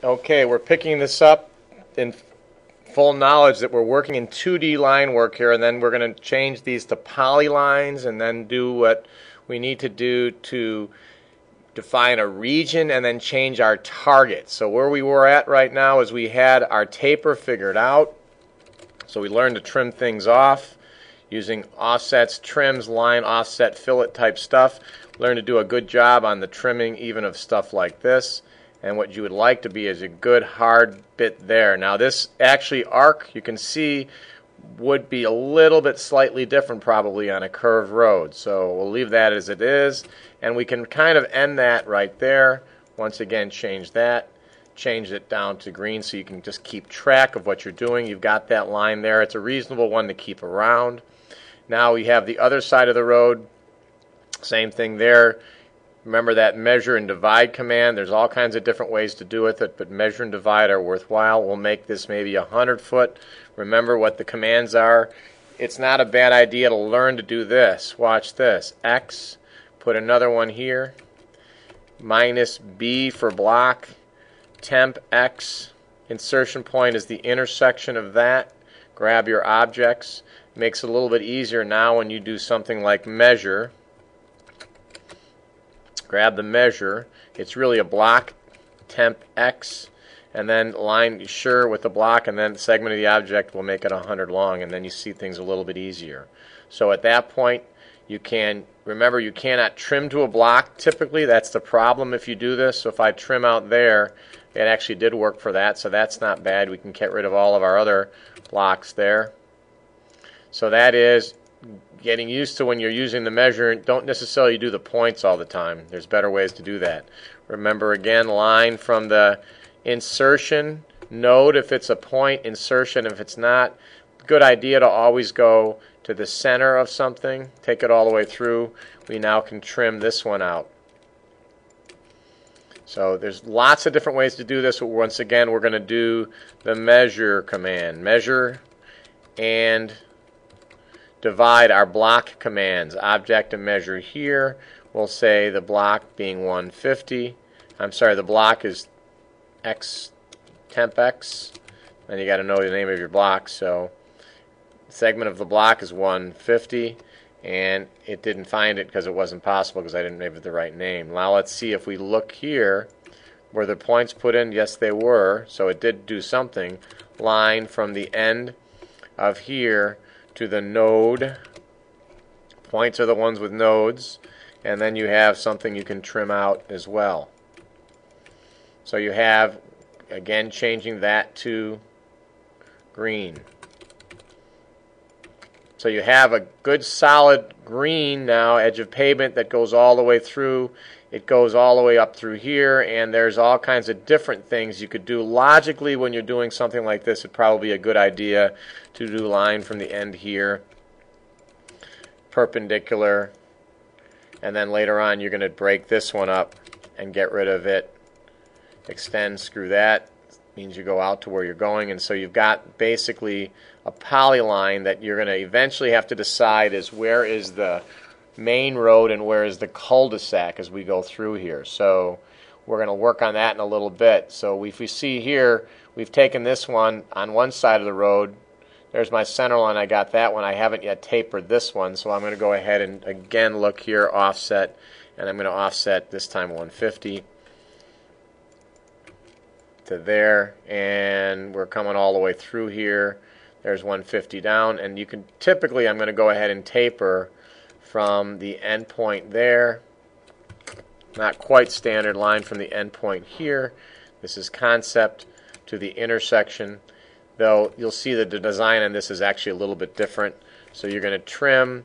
Okay, we're picking this up in full knowledge that we're working in 2D line work here, and then we're going to change these to polylines and then do what we need to do to define a region and then change our target. So where we were at right now is we had our taper figured out. So we learned to trim things off using offsets, trims, line, offset, fillet type stuff. Learn to do a good job on the trimming even of stuff like this. And what you would like to be is a good hard bit there. Now this actually arc, you can see, would be a little bit slightly different probably on a curved road. So we'll leave that as it is. And we can kind of end that right there. Once again, change that. Change it down to green so you can just keep track of what you're doing. You've got that line there. It's a reasonable one to keep around. Now we have the other side of the road. Same thing there. Remember that measure and divide command. There's all kinds of different ways to do with it, but measure and divide are worthwhile. We'll make this maybe 100 foot. Remember what the commands are. It's not a bad idea to learn to do this. Watch this. X, put another one here. Minus B for block. Temp X. Insertion point is the intersection of that. Grab your objects. Makes it a little bit easier now when you do something like measure. Grab the measure. It's really a block, temp X, and then line sure with the block, and then the segment of the object will make it 100 long, and then you see things a little bit easier. So at that point, you can, remember you cannot trim to a block typically. That's the problem if you do this. So if I trim out there, it actually did work for that, so that's not bad. We can get rid of all of our other blocks there. So that is getting used to when you're using the measure. Don't necessarily do the points all the time. There's better ways to do that. Remember again, line from the insertion node if it's a point, insertion if it's not. Good idea to always go to the center of something. Take it all the way through. We now can trim this one out. So there's lots of different ways to do this. But once again, we're going to do the measure command. Measure and divide our block commands. Object and measure here. We'll say the block being 150. I'm sorry, the block is X, temp X. And you got to know the name of your block. So the segment of the block is 150. And it didn't find it because it wasn't possible because I didn't give it the right name. Now let's see if we look here. Were the points put in? Yes, they were. So it did do something. Line from the end of here to the node. Points are the ones with nodes. And then you have something you can trim out as well. So you have, again, changing that to green. So you have a good solid green now, edge of pavement that goes all the way through. It goes all the way up through here, and there's all kinds of different things you could do. Logically, when you're doing something like this, it'd probably be a good idea to do line from the end here, perpendicular, and then later on you're going to break this one up and get rid of it. Extend, screw that. Means you go out to where you're going, and so you've got basically a polyline that you're going to eventually have to decide is where is the main road and where is the cul-de-sac as we go through here. So we're going to work on that in a little bit. So if we see here, we've taken this one on one side of the road. There's my center line. I got that one. I haven't yet tapered this one, so I'm going to go ahead and again look here, offset, and I'm going to offset this time 150 to there, and we're coming all the way through here. There's 150 down, and you can typically, I'm going to go ahead and taper from the end point there. Not quite standard line from the end point here. This is concept to the intersection, though you'll see that the design on this is actually a little bit different. So you're going to trim.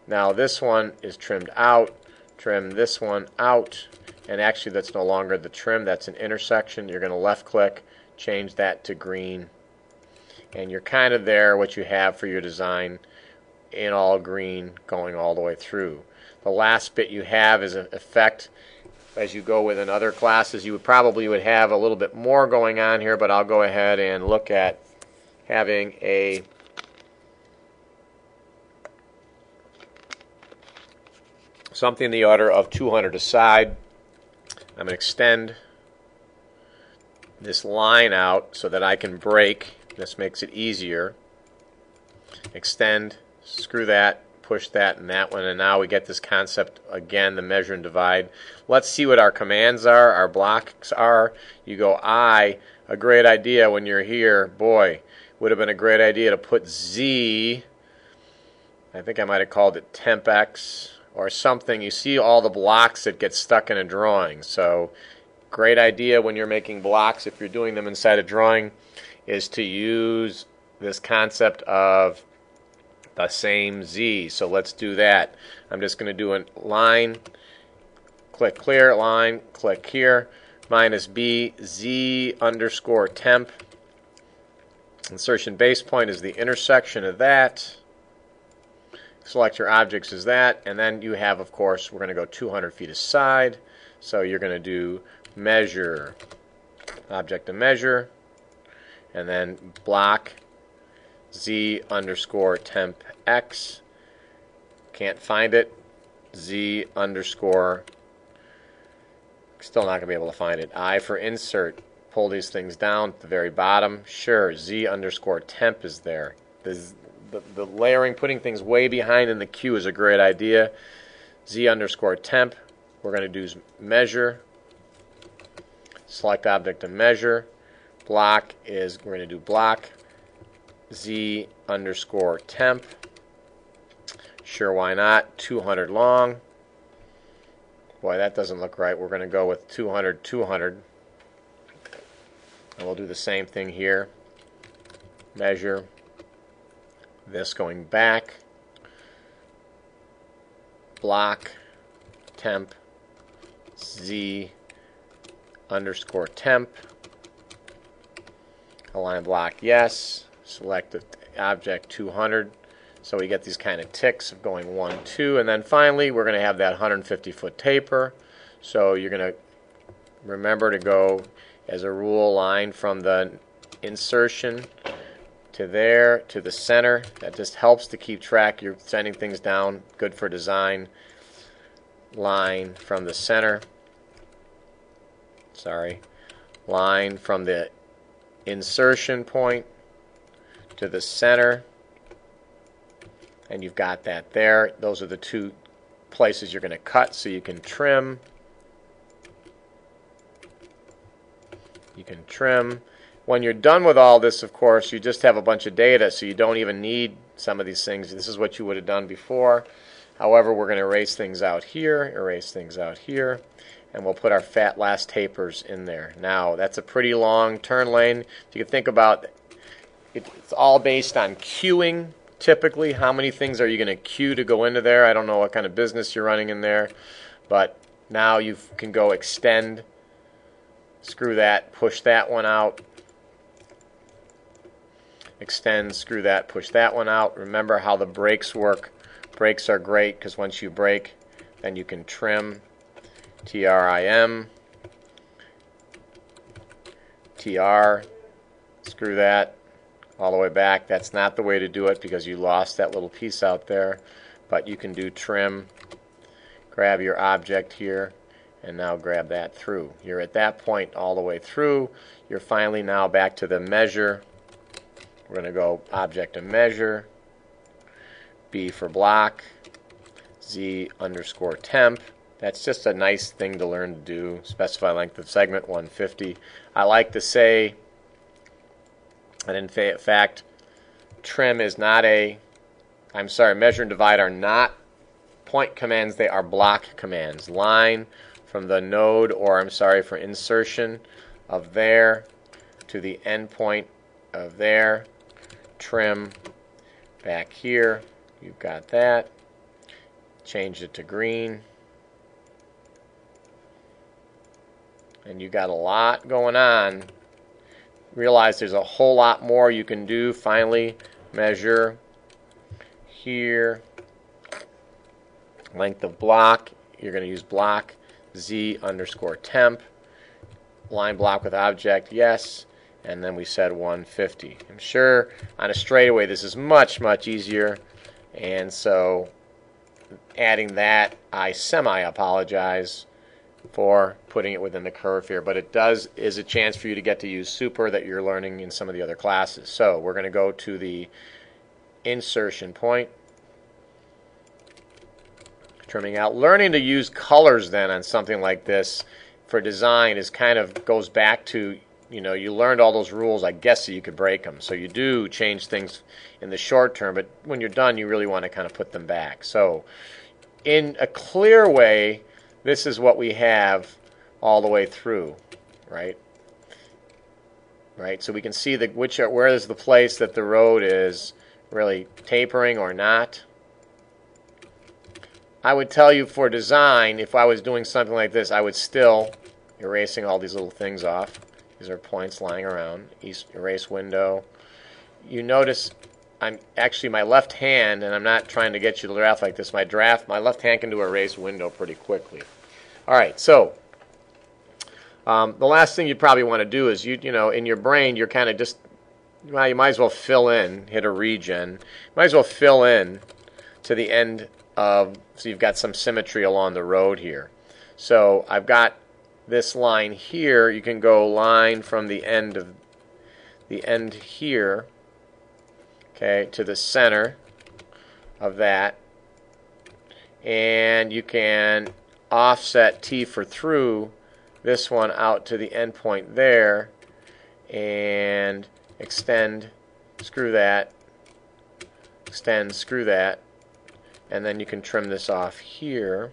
Now this one is trimmed out. Trim this one out. And actually that's no longer the trim, that's an intersection. You're going to left click, change that to green. And you're kind of there what you have for your design in all green going all the way through. The last bit you have is an effect. As you go within other classes, you would probably have a little bit more going on here, but I'll go ahead and look at having a something in the order of 200 aside. I'm going to extend this line out so that I can break. This makes it easier. Extend, screw that, push that and that one, and now we get this concept again, the measure and divide. Let's see what our commands are, our blocks are. You go I, a great idea when you're here, boy, would have been a great idea to put Z, I think I might have called it temp X or something. You see all the blocks that get stuck in a drawing. So great idea when you're making blocks, if you're doing them inside a drawing, is to use this concept of the same Z. So let's do that. I'm just going to do a line, click clear, line, click here, minus B, Z underscore temp. Insertion base point is the intersection of that. Select your objects as that, and then you have, of course, we're going to go 200 feet aside. So you're going to do measure, object to measure, and then block Z underscore temp X. Can't find it. Z underscore, still not going to be able to find it. I for insert. Pull these things down at the very bottom. Sure, Z underscore temp is there. The layering, putting things way behind in the queue is a great idea. Z underscore temp. We're going to do measure. Select object to measure. Block is, we're going to do block. Z underscore temp. Sure, why not? 200 long. Boy, that doesn't look right. We're going to go with 200, 200. And we'll do the same thing here. Measure. This going back. Block. Temp. Z underscore temp. Align block yes. Select the object 200. So we get these kind of ticks of going 1, 2. And then finally we're going to have that 150 foot taper. So you're going to remember to go, as a rule, line from the insertion to there to the center. That just helps to keep track. You're sending things down. Good for design. Line from the center. Sorry. Line from the insertion point to the center. And you've got that there. Those are the two places you're going to cut, so you can trim. You can trim. When you're done with all this, of course, you just have a bunch of data, so you don't even need some of these things. This is what you would have done before. However, we're going to erase things out here, and we'll put our fat last tapers in there. Now, that's a pretty long turn lane. If you can think about it, it's all based on queuing, typically. How many things are you going to queue to go into there? I don't know what kind of business you're running in there, but now you can go extend. Screw that, push that one out. Extend, screw that, push that one out. Remember how the brakes work. Brakes are great because once you brake, then you can trim. TRIM. TR. Screw that all the way back. That's not the way to do it because you lost that little piece out there. But you can do trim. Grab your object here. And now grab that through. You're at that point all the way through. You're finally now back to the measure. We're going to go object to measure. B for block. Z underscore temp. That's just a nice thing to learn to do. Specify length of segment 150. I like to say, and in fact, trim is not a, measure and divide are not point commands, they are block commands. Line from the node, or for insertion of there to the end point of there. Trim back here. You've got that. Change it to green. And you've got a lot going on. Realize there's a whole lot more you can do. Finally, measure here. Length of block. You're going to use block. Z underscore temp. Line block with object, yes. And then we said 150. I'm sure on a straightaway this is much, much easier. And so adding that, I semi-apologize. for putting it within the curve here, but it is a chance for you to get to use super that you're learning in some of the other classes. So we're going to go to the insertion point, trimming out. Learning to use colors then on something like this for design is kind of goes back to, you know, you learned all those rules, I guess, so you could break them. So you do change things in the short term, but when you're done, you really want to kind of put them back. So in a clear way, this is what we have all the way through, right? Right. So we can see where is the place that the road is really tapering or not. I would tell you for design, if I was doing something like this, I would still erasing all these little things off. These are points lying around. Erase window. You notice I'm actually my left hand, and I'm not trying to get you to draft like this. My left hand can do erase window pretty quickly. All right, so the last thing you probably want to do is you know in your brain you're kind of just well, you might as well fill in, hit a regen. You might as well fill in to the end of, so you've got some symmetry along the road here. So I've got this line here. You can go line from the end here, okay, to the center of that, and you can offset T for through this one out to the end point there, and extend, screw that, extend, screw that, and then you can trim this off here.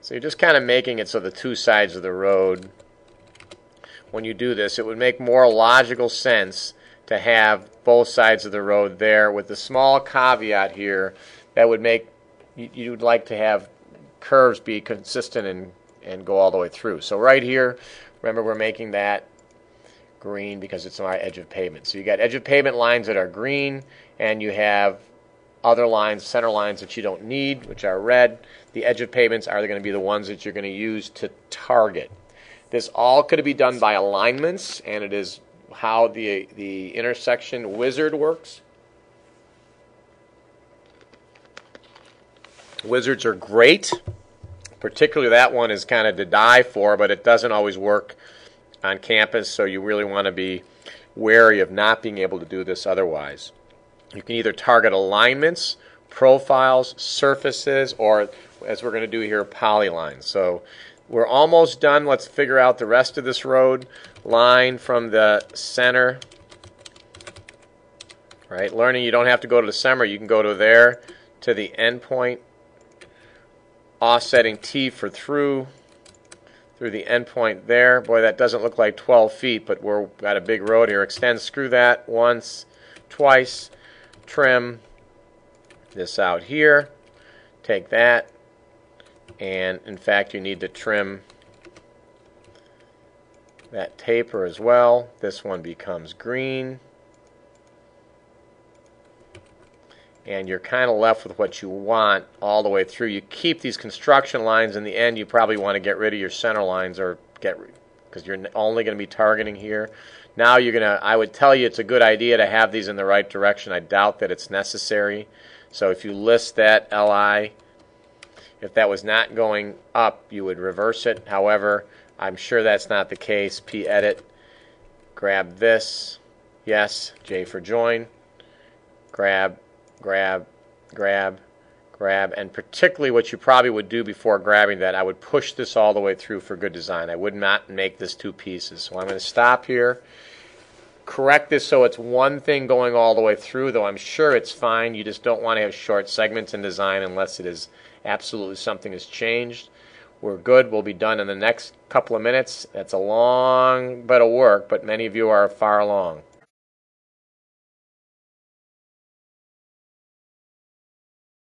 So you're just kind of making it so the two sides of the road, when you do this, it would make more logical sense to have both sides of the road there, with the small caveat here that would make you'd like to have curves be consistent and go all the way through. So right here, remember we're making that green because it's our edge of pavement. So you got edge of pavement lines that are green, and you have other lines, center lines that you don't need, which are red. The edge of pavements are going to be the ones that you're going to use to target. This all could be done by alignments, and it is how the intersection wizard works. Wizards are great. Particularly that one is kind of to die for, but it doesn't always work on campus, so you really want to be wary of not being able to do this otherwise. You can either target alignments, profiles, surfaces, or, as we're going to do here, polylines. So we're almost done. Let's figure out the rest of this road. Line from the center. Right? Learning you don't have to go to the center. You can go to there, to the end point. Offsetting T for through the end point there. Boy, that doesn't look like 12 feet, but we've got a big road here. Extend, screw that once, twice, trim this out here. Take that, and in fact you need to trim that taper as well. This one becomes green. And you're kind of left with what you want all the way through. You keep these construction lines. In the end, you probably want to get rid of your center lines, or because you're only going to be targeting here. Now you're going to, I would tell you it's a good idea to have these in the right direction. I doubt that it's necessary. So if you list that LI, if that was not going up, you would reverse it. However, I'm sure that's not the case. P edit, grab this, yes, J for join, grab, grab, grab, grab, and particularly what you probably would do before grabbing that, I would push this all the way through for good design. I would not make this two pieces. So I'm going to stop here, correct this so it's one thing going all the way through, though I'm sure it's fine. You just don't want to have short segments in design unless it is absolutely something has changed. We're good. We'll be done in the next couple of minutes. That's a long bit of work, but many of you are far along.